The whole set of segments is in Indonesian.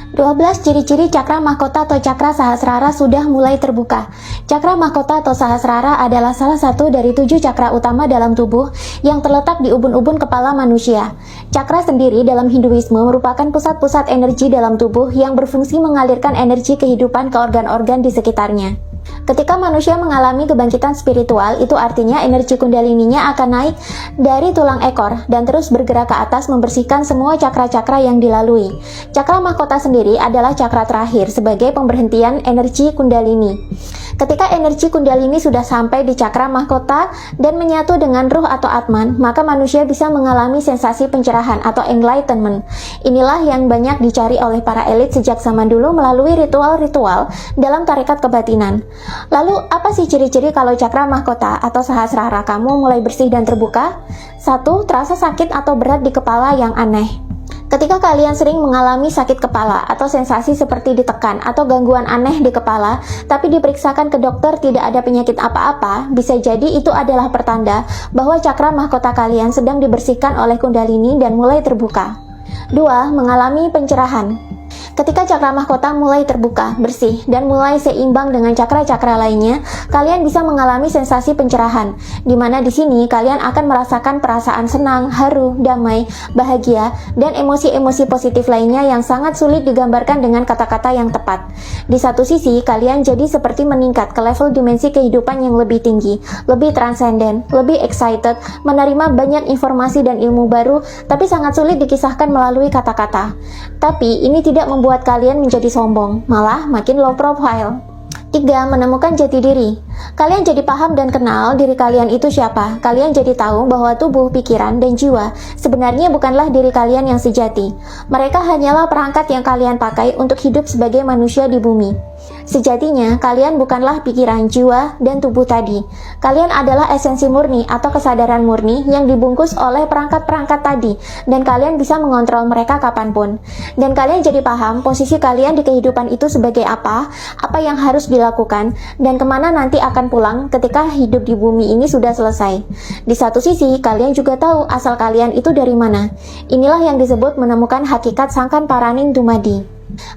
12 ciri-ciri cakra mahkota atau cakra Sahasrara sudah mulai terbuka. Cakra mahkota atau Sahasrara adalah salah satu dari 7 cakra utama dalam tubuh yang terletak di ubun-ubun kepala manusia. Cakra sendiri dalam Hinduisme merupakan pusat-pusat energi dalam tubuh yang berfungsi mengalirkan energi kehidupan ke organ-organ di sekitarnya. Ketika manusia mengalami kebangkitan spiritual, itu artinya energi kundalininya akan naik dari tulang ekor dan terus bergerak ke atas membersihkan semua cakra-cakra yang dilalui. Cakra mahkota sendiri adalah cakra terakhir sebagai pemberhentian energi kundalini. Ketika energi kundalini sudah sampai di cakra mahkota dan menyatu dengan ruh atau atman, maka manusia bisa mengalami sensasi pencerahan atau enlightenment. Inilah yang banyak dicari oleh para elit sejak zaman dulu melalui ritual-ritual dalam tarekat kebatinan. Lalu, apa sih ciri-ciri kalau cakra mahkota atau Sahasrara kamu mulai bersih dan terbuka? 1. Terasa sakit atau berat di kepala yang aneh. Ketika kalian sering mengalami sakit kepala atau sensasi seperti ditekan atau gangguan aneh di kepala, tapi diperiksakan ke dokter tidak ada penyakit apa-apa, bisa jadi itu adalah pertanda bahwa cakra mahkota kalian sedang dibersihkan oleh kundalini dan mulai terbuka. 2. Mengalami pencerahan. Ketika cakra mahkota mulai terbuka, bersih, dan mulai seimbang dengan cakra-cakra lainnya, kalian bisa mengalami sensasi pencerahan, di mana di sini kalian akan merasakan perasaan senang, haru, damai, bahagia, dan emosi-emosi positif lainnya yang sangat sulit digambarkan dengan kata-kata yang tepat. Di satu sisi, kalian jadi seperti meningkat ke level dimensi kehidupan yang lebih tinggi, lebih transenden, lebih excited, menerima banyak informasi dan ilmu baru, tapi sangat sulit dikisahkan melalui kata-kata. Tapi, ini tidak membuat kalian menjadi sombong, malah makin low profile. 3. Menemukan jati diri. Kalian jadi paham dan kenal diri kalian itu siapa. Kalian jadi tahu bahwa tubuh, pikiran, dan jiwa sebenarnya bukanlah diri kalian yang sejati. Mereka hanyalah perangkat yang kalian pakai untuk hidup sebagai manusia di bumi. Sejatinya, kalian bukanlah pikiran, jiwa, dan tubuh tadi. Kalian adalah esensi murni atau kesadaran murni yang dibungkus oleh perangkat-perangkat tadi, dan kalian bisa mengontrol mereka kapanpun. Dan kalian jadi paham posisi kalian di kehidupan itu sebagai apa yang harus dilakukan, dan kemana nanti akan pulang ketika hidup di bumi ini sudah selesai. Di satu sisi, kalian juga tahu asal kalian itu dari mana. Inilah yang disebut menemukan hakikat sangkan paraning dumadi.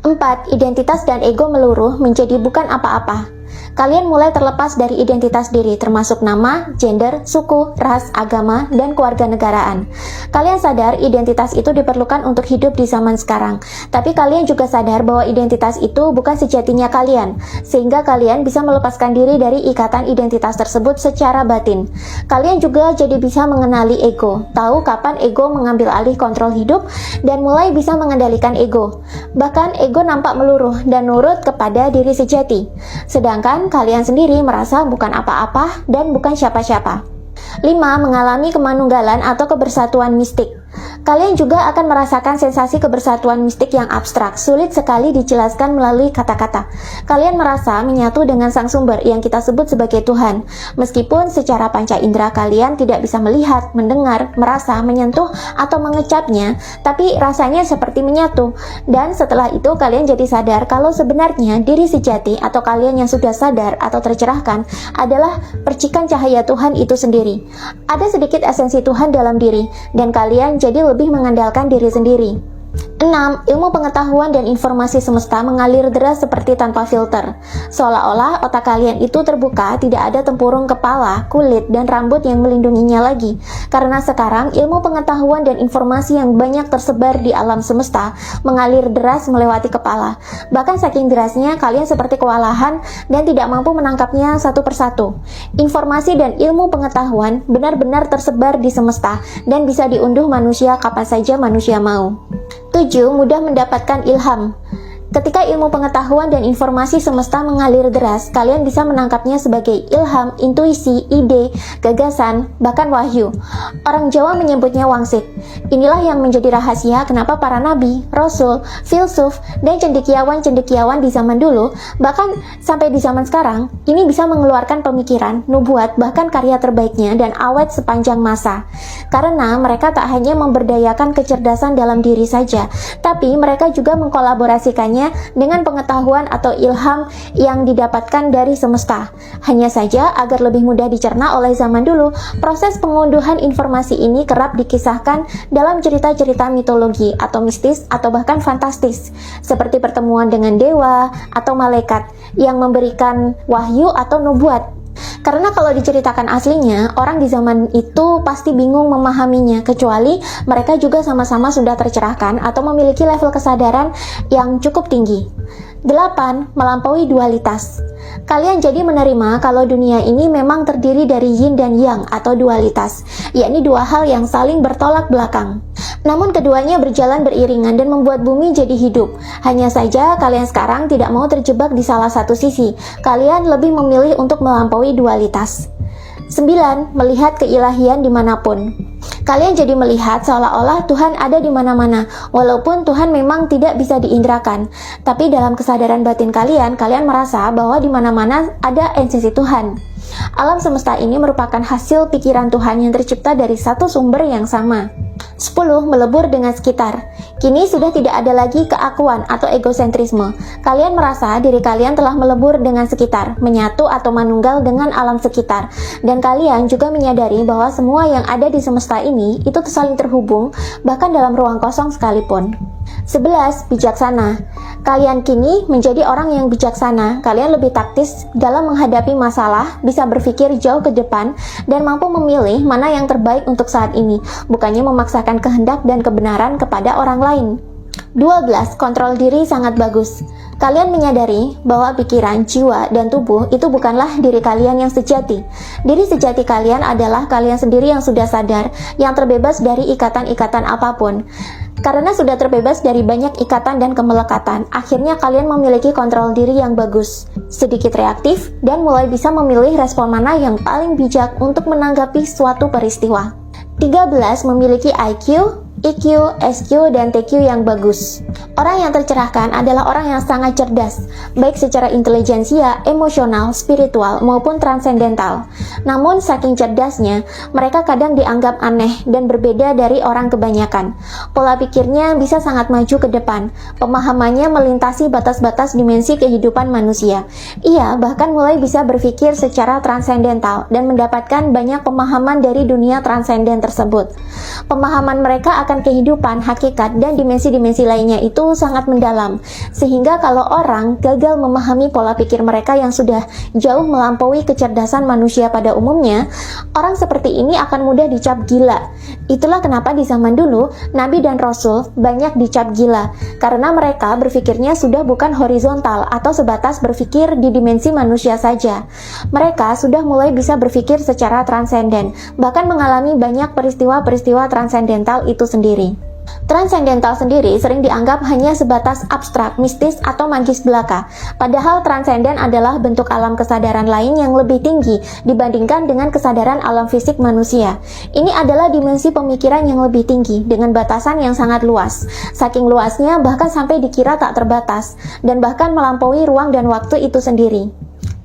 4. Identitas dan ego meluruh menjadi bukan apa-apa. Kalian mulai terlepas dari identitas diri, termasuk nama, gender, suku, ras, agama, dan kewarganegaraan. Kalian sadar identitas itu diperlukan untuk hidup di zaman sekarang, tapi kalian juga sadar bahwa identitas itu bukan sejatinya kalian, sehingga kalian bisa melepaskan diri dari ikatan identitas tersebut secara batin. Kalian juga jadi bisa mengenali ego, tahu kapan ego mengambil alih kontrol hidup, dan mulai bisa mengendalikan ego. Bahkan ego nampak meluruh dan nurut kepada diri sejati, sedangkan kalian sendiri merasa bukan apa-apa dan bukan siapa-siapa. 5. Mengalami kemanunggalan atau kebersatuan mistik. Kalian juga akan merasakan sensasi kebersatuan mistik yang abstrak, sulit sekali dijelaskan melalui kata-kata. Kalian merasa menyatu dengan sang sumber yang kita sebut sebagai Tuhan. Meskipun secara panca indera kalian tidak bisa melihat, mendengar, merasa, menyentuh, atau mengecapnya, tapi rasanya seperti menyatu. Dan setelah itu kalian jadi sadar kalau sebenarnya diri sejati atau kalian yang sudah sadar atau tercerahkan adalah percikan cahaya Tuhan itu sendiri. Ada sedikit esensi Tuhan dalam diri, dan kalian jadi lebih mengandalkan diri sendiri. 6. Ilmu pengetahuan dan informasi semesta mengalir deras seperti tanpa filter. Seolah-olah otak kalian itu terbuka, tidak ada tempurung kepala, kulit, dan rambut yang melindunginya lagi. Karena sekarang ilmu pengetahuan dan informasi yang banyak tersebar di alam semesta mengalir deras melewati kepala. Bahkan saking derasnya kalian seperti kewalahan dan tidak mampu menangkapnya satu persatu. Informasi dan ilmu pengetahuan benar-benar tersebar di semesta dan bisa diunduh manusia kapan saja manusia mau. 7. Mudah mendapatkan ilham. Ketika ilmu pengetahuan dan informasi semesta mengalir deras, kalian bisa menangkapnya sebagai ilham, intuisi, ide, gagasan, bahkan wahyu. Orang Jawa menyebutnya wangsit. Inilah yang menjadi rahasia kenapa para nabi, rasul, filsuf, dan cendekiawan-cendekiawan di zaman dulu, bahkan sampai di zaman sekarang, ini bisa mengeluarkan pemikiran, nubuat, bahkan karya terbaiknya dan awet sepanjang masa. Karena mereka tak hanya memberdayakan kecerdasan dalam diri saja, tapi mereka juga mengkolaborasikannya menceritakannya dengan pengetahuan atau ilham yang didapatkan dari semesta. Hanya saja, agar lebih mudah dicerna oleh zaman dulu, proses pengunduhan informasi ini kerap dikisahkan dalam cerita-cerita mitologi atau mistis atau bahkan fantastis, seperti pertemuan dengan dewa atau malaikat yang memberikan wahyu atau nubuat. Karena kalau diceritakan aslinya, orang di zaman itu pasti bingung memahaminya, kecuali mereka juga sama-sama sudah tercerahkan atau memiliki level kesadaran yang cukup tinggi. 8. Melampaui dualitas. Kalian jadi menerima kalau dunia ini memang terdiri dari yin dan yang atau dualitas, yakni dua hal yang saling bertolak belakang. Namun keduanya berjalan beriringan dan membuat bumi jadi hidup. Hanya saja kalian sekarang tidak mau terjebak di salah satu sisi. Kalian lebih memilih untuk melampaui dualitas. 9. Melihat keilahian dimanapun. Kalian jadi melihat seolah-olah Tuhan ada di mana-mana, walaupun Tuhan memang tidak bisa diindrakan. Tapi dalam kesadaran batin kalian merasa bahwa di mana-mana ada esensi Tuhan. Alam semesta ini merupakan hasil pikiran Tuhan yang tercipta dari satu sumber yang sama. 10. Melebur dengan sekitar. Kini sudah tidak ada lagi keakuan atau egosentrisme. Kalian merasa diri kalian telah melebur dengan sekitar, menyatu atau manunggal dengan alam sekitar. Dan kalian juga menyadari bahwa semua yang ada di semesta ini itu saling terhubung, bahkan dalam ruang kosong sekalipun. 11. Bijaksana. Kalian kini menjadi orang yang bijaksana. Kalian lebih taktis dalam menghadapi masalah, bisa berpikir jauh ke depan, dan mampu memilih mana yang terbaik untuk saat ini, bukannya memaksakan kehendak dan kebenaran kepada orang lain. 12. Kontrol diri sangat bagus. Kalian menyadari bahwa pikiran, jiwa, dan tubuh itu bukanlah diri kalian yang sejati. Diri sejati kalian adalah kalian sendiri yang sudah sadar, yang terbebas dari ikatan-ikatan apapun. Karena sudah terbebas dari banyak ikatan dan kemelekatan, akhirnya kalian memiliki kontrol diri yang bagus, sedikit reaktif, dan mulai bisa memilih respon mana yang paling bijak untuk menanggapi suatu peristiwa. 13. Memiliki IQ, EQ, SQ, dan TQ yang bagus. Orang yang tercerahkan adalah orang yang sangat cerdas, baik secara intelijensia, emosional, spiritual, maupun transendental. Namun saking cerdasnya, mereka kadang dianggap aneh dan berbeda dari orang kebanyakan. Pola pikirnya bisa sangat maju ke depan, pemahamannya melintasi batas-batas dimensi kehidupan manusia. Ia bahkan mulai bisa berpikir secara transendental dan mendapatkan banyak pemahaman dari dunia transenden tersebut. Pemahaman mereka akan kehidupan, hakikat, dan dimensi-dimensi lainnya itu sangat mendalam, sehingga kalau orang gagal memahami pola pikir mereka yang sudah jauh melampaui kecerdasan manusia pada umumnya, orang seperti ini akan mudah dicap gila. Itulah kenapa di zaman dulu, Nabi dan Rasul banyak dicap gila, karena mereka berpikirnya sudah bukan horizontal atau sebatas berpikir di dimensi manusia saja. Mereka sudah mulai bisa berpikir secara transenden, bahkan mengalami banyak peristiwa-peristiwa transendental itu sendiri. Transendental sendiri sering dianggap hanya sebatas abstrak, mistis, atau magis belaka. Padahal transenden adalah bentuk alam kesadaran lain yang lebih tinggi dibandingkan dengan kesadaran alam fisik manusia. Ini adalah dimensi pemikiran yang lebih tinggi dengan batasan yang sangat luas. Saking luasnya bahkan sampai dikira tak terbatas dan bahkan melampaui ruang dan waktu itu sendiri.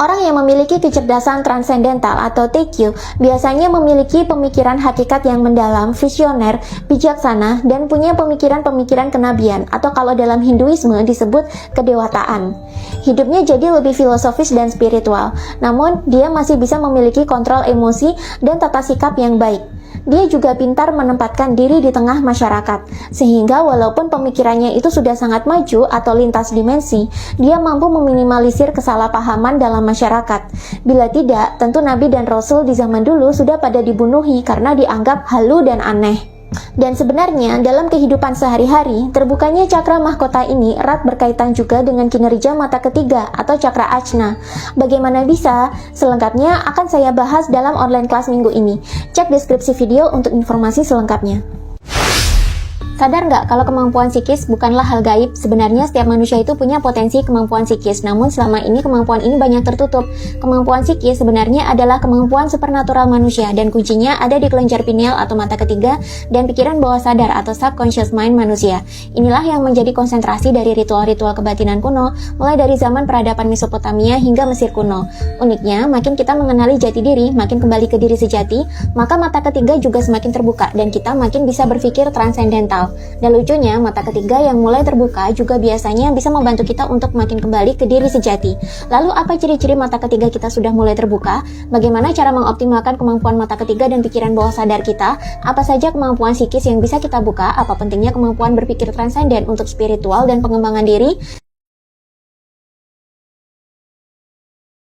Orang yang memiliki kecerdasan transendental atau TQ biasanya memiliki pemikiran hakikat yang mendalam, visioner, bijaksana, dan punya pemikiran-pemikiran kenabian atau kalau dalam Hinduisme disebut kedewataan. Hidupnya jadi lebih filosofis dan spiritual, namun dia masih bisa memiliki kontrol emosi dan tata sikap yang baik. Dia juga pintar menempatkan diri di tengah masyarakat, sehingga walaupun pemikirannya itu sudah sangat maju atau lintas dimensi, dia mampu meminimalisir kesalahpahaman dalam masyarakat. Bila tidak, tentu Nabi dan Rasul di zaman dulu sudah pada dibunuhi karena dianggap halu dan aneh. Dan sebenarnya dalam kehidupan sehari-hari, terbukanya cakra mahkota ini erat berkaitan juga dengan kinerja mata ketiga atau cakra ajna. Bagaimana bisa? Selengkapnya akan saya bahas dalam online kelas minggu ini. Cek deskripsi video untuk informasi selengkapnya. Sadar nggak kalau kemampuan psikis bukanlah hal gaib? Sebenarnya setiap manusia itu punya potensi kemampuan psikis, namun selama ini kemampuan ini banyak tertutup. Kemampuan psikis sebenarnya adalah kemampuan supernatural manusia, dan kuncinya ada di kelenjar pineal atau mata ketiga dan pikiran bawah sadar atau subconscious mind manusia. Inilah yang menjadi konsentrasi dari ritual-ritual kebatinan kuno, mulai dari zaman peradaban Mesopotamia hingga Mesir kuno. Uniknya, makin kita mengenali jati diri, makin kembali ke diri sejati, maka mata ketiga juga semakin terbuka dan kita makin bisa berpikir transendental. spiritual. Dan lucunya, mata ketiga yang mulai terbuka juga biasanya bisa membantu kita untuk makin kembali ke diri sejati. Lalu apa ciri-ciri mata ketiga kita sudah mulai terbuka? Bagaimana cara mengoptimalkan kemampuan mata ketiga dan pikiran bawah sadar kita? Apa saja kemampuan psikis yang bisa kita buka? Apa pentingnya kemampuan berpikir transenden untuk spiritual dan pengembangan diri?